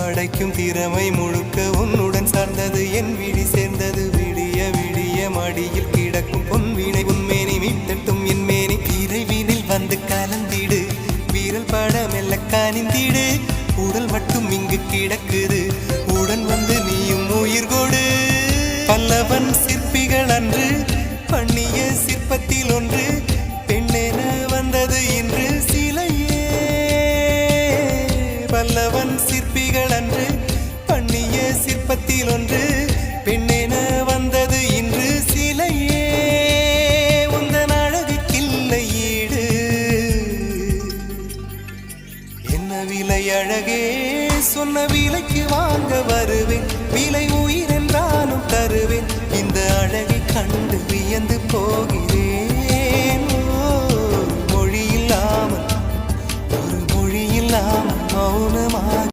படைக்கும் திறமை முழுக்க உன்னுடன் சார்ந்தது என் விழி சேர்ந்தது விடிய விடிய மடியில் கிடக்கும் பொன்வினை உன்மேனி மீட்டட்டும் என் மேனி இறைவினில் வந்து கலந்திடு வீரல் பட மெல்ல காணிந்திடு உடல் மட்டும் இங்கு கிடக்குது உடன் வந்து நீயும் உயிர் கொடு பல்லவன் சிற்பிகள் அன்று பண்ணிய சிற்பத்தில் ஒன்று பெண்ணென வந்தது இன்று சிலையே பல்லவன் சிற்பிகள் அன்று பண்ணிய சிற்பத்தில் ஒன்று பெண்ணென வந்தது இன்று சிலையே உந்தன் அழகுக்கில்லை ஈடு என்ன விலை அழகே சொன்ன விலைக்கு வாங்க வருவேன் விலை உயிர் என்றாலும் தருவேன் இந்த அழகை கண்டு வியந்து போகிறேன் மொழி இல்லாமல் ஒரு மொழி இல்லாமல் மௌனமாக